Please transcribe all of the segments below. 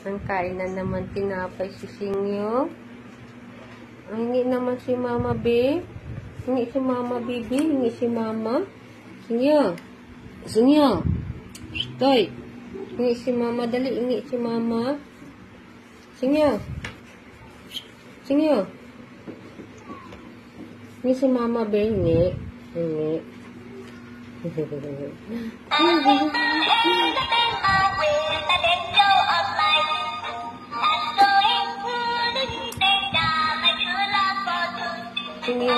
Ang kain na naman tinapay si Singyo. Ang hingi naman si Mama B. Hingi si Mama Bibi. Hingi si Mama. Singyo. Singyo. Toy. Hingi si Mama. Dali, hingi si Mama. Singyo. Singyo. Hingi si Mama B. Hingi. Hingi. Singyo.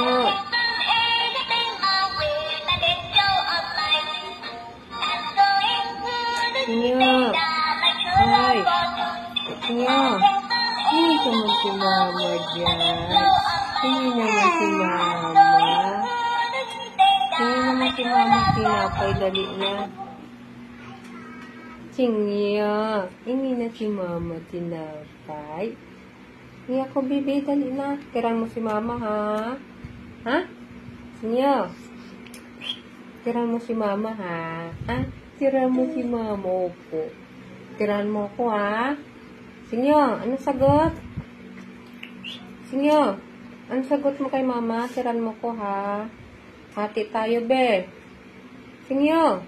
Singyo. Ay. Singyo. Hindi naman si Mama dyan. Hindi naman si Mama. Hindi naman si Mama tinapay. Dali na. Singyo. Hindi na si Mama tinapay. Hindi ako, Bibi. Dali na. Tirang mo si Mama, ha? Ha? Singyo. Tirang mo si Mama, ha? Ha? Tirang mo si Mama. Opo. Tirang mo ko, ha? Singyo. Anong sagot? Singyo. Anong sagot mo kay Mama? Tirang mo ko, ha? Hati tayo, be. Singyo.